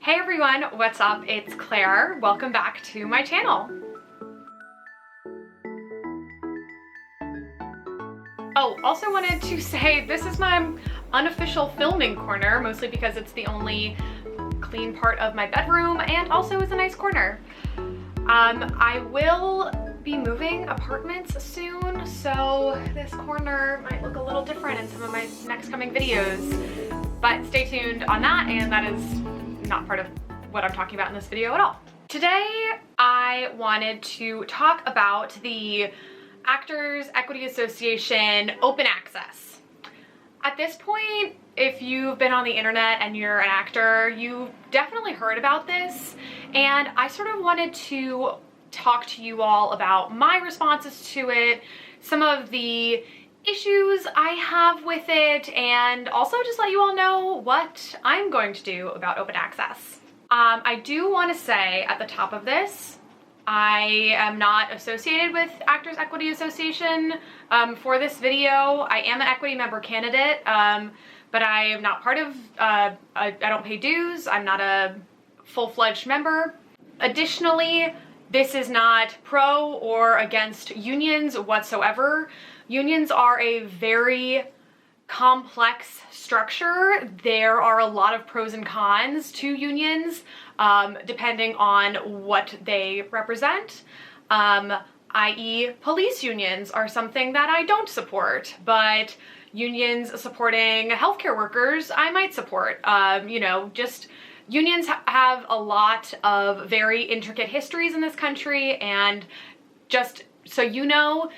Hey everyone, what's up? It's Claire. Welcome back to my channel. Oh, also wanted to say this is my unofficial filming corner, mostly because it's the only clean part of my bedroom and also is a nice corner. I will be moving apartments soon, so this corner might look a little different in some of my next coming videos, but stay tuned on that, and that is not part of what I'm talking about in this video at all. Today, I wanted to talk about the Actors Equity Association open access. At this point, if you've been on the internet and you're an actor, you've definitely heard about this, and I sort of wanted to talk to you all about my responses to it, some of the issues I have with it, and also just let you all know what I'm going to do about open access. I do want to say at the top of this, I am not associated with Actors Equity Association for this video. I am an equity member candidate, but I am not part of, I don't pay dues, I'm not a full-fledged member. Additionally, this is not pro or against unions whatsoever. Unions are a very complex structure. There are a lot of pros and cons to unions, depending on what they represent. I.e., police unions are something that I don't support, but unions supporting healthcare workers I might support. Unions have a lot of very intricate histories in this country, and just so you know,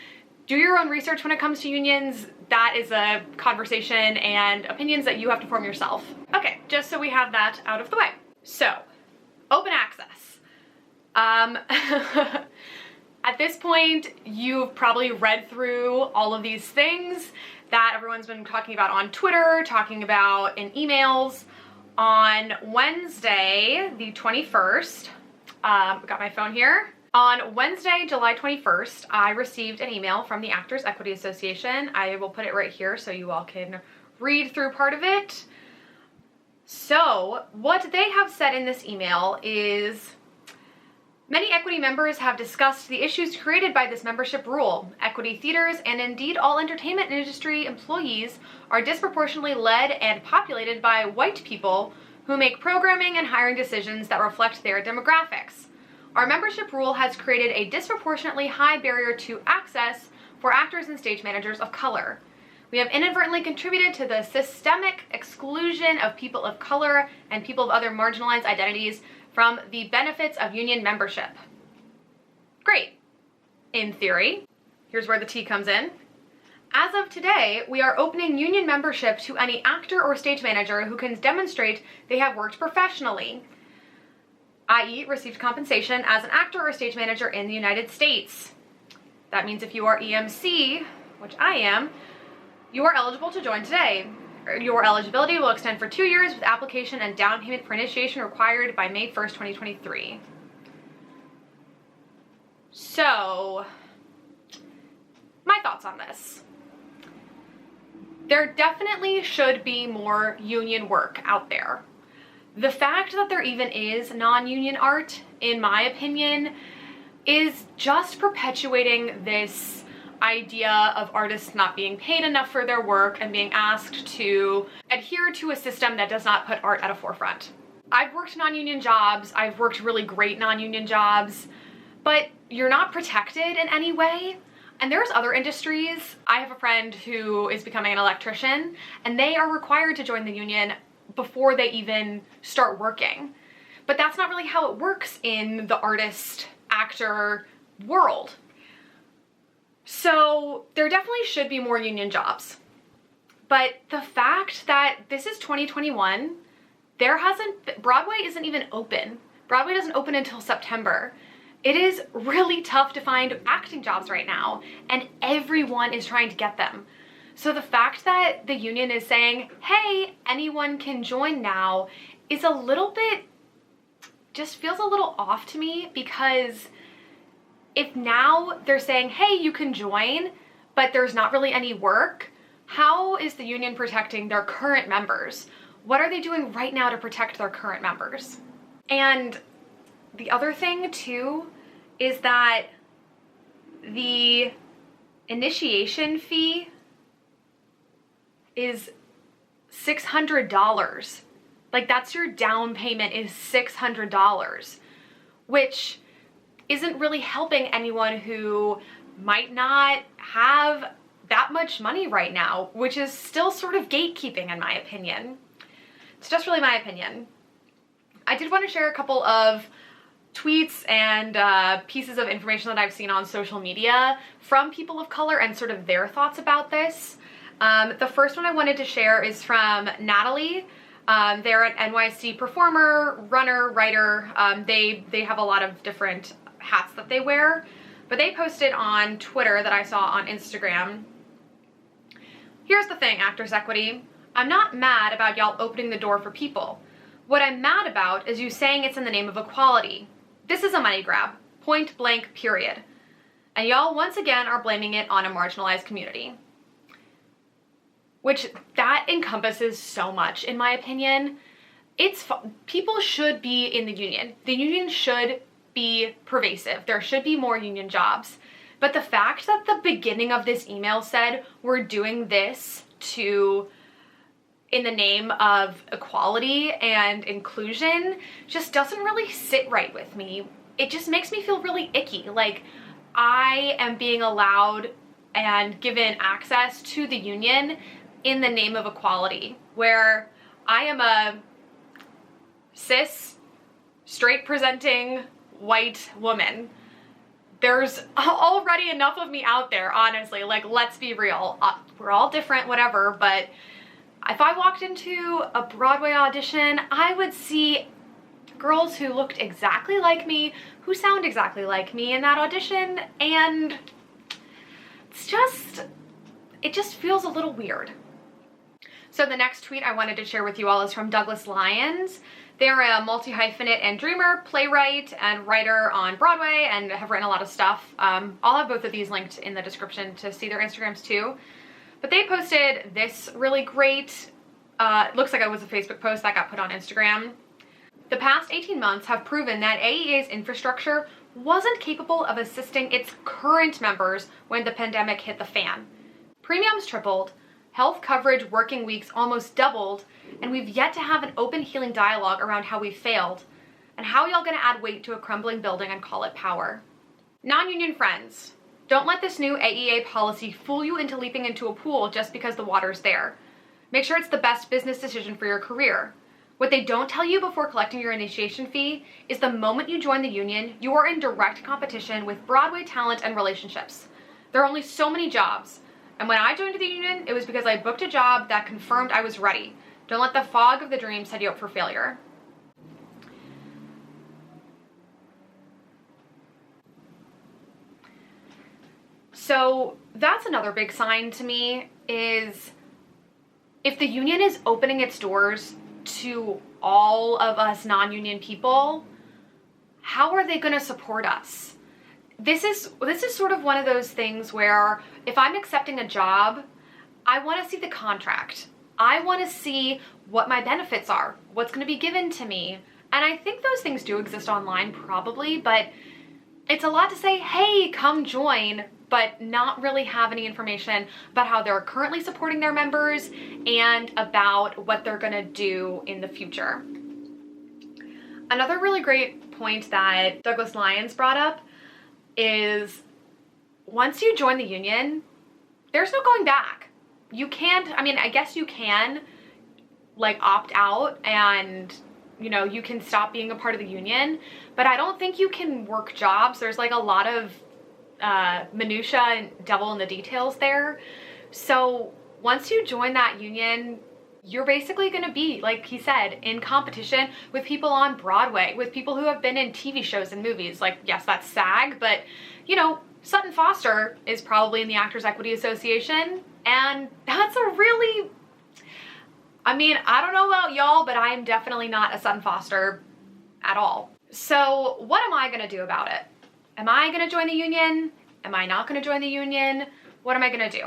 do your own research when it comes to unions. That is a conversation and opinions that you have to form yourself. Okay, just so we have that out of the way. So, open access. At this point, you've probably read through all of these things that everyone's been talking about on Twitter, talking about in emails. On Wednesday, the 21st, got my phone here. On Wednesday, July 21st, I received an email from the Actors Equity Association. I will put it right here so you all can read through part of it. So, what they have said in this email is, many equity members have discussed the issues created by this membership rule. Equity theaters, and indeed all entertainment industry employees, are disproportionately led and populated by white people who make programming and hiring decisions that reflect their demographics. Our membership rule has created a disproportionately high barrier to access for actors and stage managers of color. We have inadvertently contributed to the systemic exclusion of people of color and people of other marginalized identities from the benefits of union membership. Great. In theory, here's where the tea comes in. As of today, we are opening union membership to any actor or stage manager who can demonstrate they have worked professionally, i.e. received compensation as an actor or stage manager in the United States. That means if you are EMC, which I am, you are eligible to join today. Your eligibility will extend for 2 years with application and down payment for initiation required by May 1st, 2023. So, my thoughts on this. There definitely should be more union work out there. The fact that there even is non-union art, in my opinion, is just perpetuating this idea of artists not being paid enough for their work and being asked to adhere to a system that does not put art at a forefront. I've worked non-union jobs, I've worked really great non-union jobs, but you're not protected in any way. And there's other industries. I have a friend who is becoming an electrician, and they are required to join the union before they even start working. But that's not really how it works in the artist, actor world. So there definitely should be more union jobs. But the fact that this is 2021, Broadway isn't even open. Broadway doesn't open until September. It is really tough to find acting jobs right now, and everyone is trying to get them. So the fact that the union is saying, hey, anyone can join now, is a little bit, just feels a little off to me, because if now they're saying, hey, you can join, but there's not really any work, how is the union protecting their current members? What are they doing right now to protect their current members? And the other thing too is that the initiation fee is $600. Like, that's your down payment, is $600, which isn't really helping anyone who might not have that much money right now, which is still sort of gatekeeping in my opinion. It's just really my opinion. I did want to share a couple of tweets and pieces of information that I've seen on social media from people of color and sort of their thoughts about this. The first one I wanted to share is from Natalie. They're an NYC performer, runner, writer. They have a lot of different hats that they wear, but they posted on Twitter that I saw on Instagram. Here's the thing, Actors Equity. I'm not mad about y'all opening the door for people. What I'm mad about is you saying it's in the name of equality. This is a money grab, point blank, period. And y'all once again are blaming it on a marginalized community. Which that encompasses so much, in my opinion. People should be in the union. The union should be pervasive. There should be more union jobs. But the fact that the beginning of this email said we're doing this in the name of equality and inclusion just doesn't really sit right with me. It just makes me feel really icky. Like, I am being allowed and given access to the union in the name of equality, where I am a cis, straight presenting white woman. There's already enough of me out there, honestly. Like, let's be real. We're all different, whatever, but if I walked into a Broadway audition, I would see girls who looked exactly like me, who sound exactly like me in that audition, and it just feels a little weird. So the next tweet I wanted to share with you all is from Douglas Lyons. They're a multi-hyphenate and dreamer, playwright, and writer on Broadway, and have written a lot of stuff. I'll have both of these linked in the description to see their Instagrams too. But they posted this really great, it looks like it was a Facebook post that got put on Instagram. The past 18 months have proven that AEA's infrastructure wasn't capable of assisting its current members when the pandemic hit the fan. Premiums tripled, health coverage working weeks almost doubled, and we've yet to have an open healing dialogue around how we failed, and how y'all gonna add weight to a crumbling building and call it power. Non-union friends, don't let this new AEA policy fool you into leaping into a pool just because the water's there. Make sure it's the best business decision for your career. What they don't tell you before collecting your initiation fee is the moment you join the union, you are in direct competition with Broadway talent and relationships. There are only so many jobs. And when I joined the union, it was because I booked a job that confirmed I was ready. Don't let the fog of the dream set you up for failure. So that's another big sign to me, is if the union is opening its doors to all of us non-union people, how are they going to support us? This is sort of one of those things where if I'm accepting a job, I want to see the contract. I want to see what my benefits are, what's going to be given to me. And I think those things do exist online probably, but it's a lot to say, hey, come join, but not really have any information about how they're currently supporting their members and about what they're going to do in the future. Another really great point that Douglas Lyons brought up is once you join the union, there's no going back. You can't, I mean, I guess you can like opt out and, you know, you can stop being a part of the union, but I don't think you can work jobs. There's like a lot of minutia and devil in the details there. So once you join that union, you're basically going to be, like he said, in competition with people on Broadway, with people who have been in TV shows and movies. Like, yes, that's SAG, but, you know, Sutton Foster is probably in the Actors Equity Association, and that's a really, I mean, I don't know about y'all, but I am definitely not a Sutton Foster at all. So what am I going to do about it? Am I going to join the union? Am I not going to join the union? What am I going to do?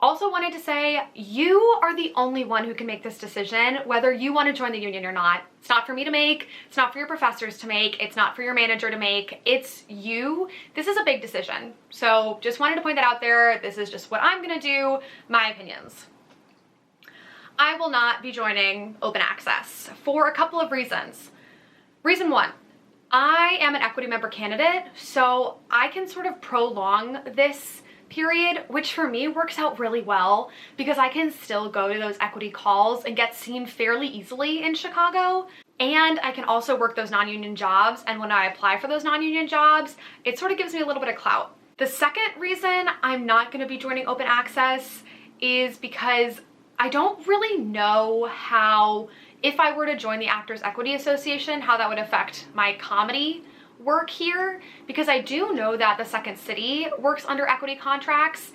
Also wanted to say, you are the only one who can make this decision, whether you want to join the union or not. It's not for me to make, it's not for your professors to make, it's not for your manager to make, it's you. This is a big decision. So just wanted to point that out there. This is just what I'm gonna do, my opinions. I will not be joining open access for a couple of reasons. Reason one, I am an equity member candidate, so I can sort of prolong this period, which for me works out really well because I can still go to those equity calls and get seen fairly easily in Chicago. And I can also work those non-union jobs. And when I apply for those non-union jobs, it sort of gives me a little bit of clout. The second reason I'm not going to be joining open access is because I don't really know how, if I were to join the Actors Equity Association, how that would affect my comedy work here, because I do know that the Second City works under equity contracts,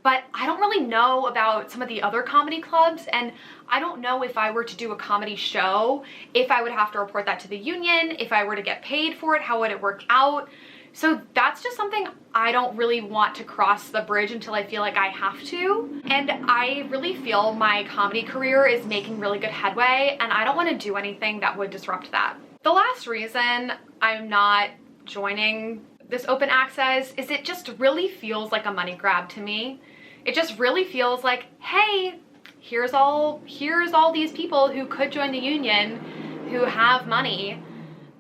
but I don't really know about some of the other comedy clubs, and I don't know if I were to do a comedy show, if I would have to report that to the union, if I were to get paid for it, how would it work out? So that's just something I don't really want to cross the bridge until I feel like I have to. And I really feel my comedy career is making really good headway, and I don't want to do anything that would disrupt that. The last reason I'm not joining this open access is it just really feels like a money grab to me. It just really feels like, hey, here's all these people who could join the union who have money,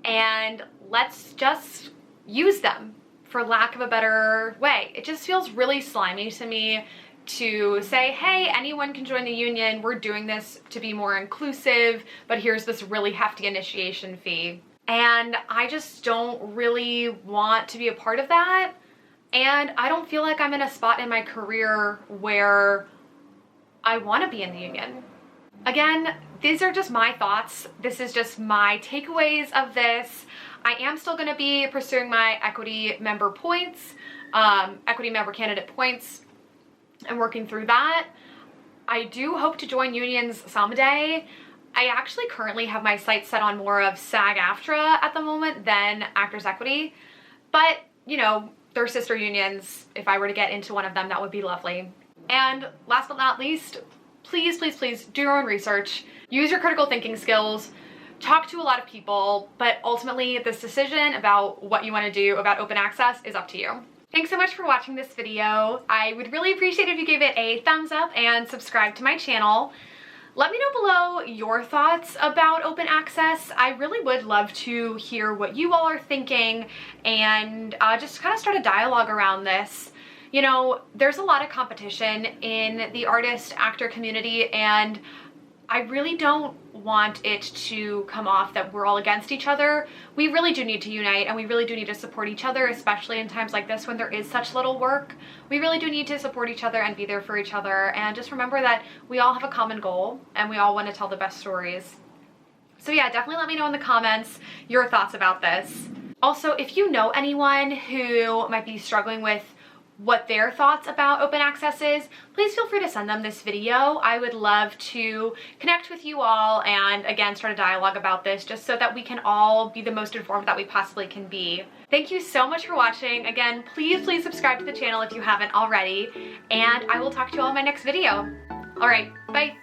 and let's just use them, for lack of a better way. It just feels really slimy to me to say, hey, anyone can join the union, we're doing this to be more inclusive, but here's this really hefty initiation fee. And I just don't really want to be a part of that. And I don't feel like I'm in a spot in my career where I want to be in the union. Again, these are just my thoughts. This is just my takeaways of this. I am still going to be pursuing my equity member points, equity member candidate points, and working through that. I do hope to join unions someday. I actually currently have my sights set on more of SAG-AFTRA at the moment than Actors Equity, but you know, they're sister unions. If I were to get into one of them, that would be lovely. And last but not least, please, please, please do your own research. Use your critical thinking skills. Talk to a lot of people, but ultimately this decision about what you want to do about open access is up to you. Thanks so much for watching this video. I would really appreciate if you gave it a thumbs up and subscribe to my channel. Let me know below your thoughts about open access. I really would love to hear what you all are thinking and just kind of start a dialogue around this. You know, there's a lot of competition in the artist actor community, and I really don't want it to come off that we're all against each other. We really do need to unite, and we really do need to support each other, especially in times like this when there is such little work. We really do need to support each other and be there for each other, and just remember that we all have a common goal and we all want to tell the best stories. So yeah, definitely let me know in the comments your thoughts about this. Also, if you know anyone who might be struggling with what their thoughts about open access is, please feel free to send them this video. I would love to connect with you all and again start a dialogue about this just so that we can all be the most informed that we possibly can be. Thank you so much for watching. Again, please subscribe to the channel if you haven't already, and I will talk to you all in my next video. All right, bye.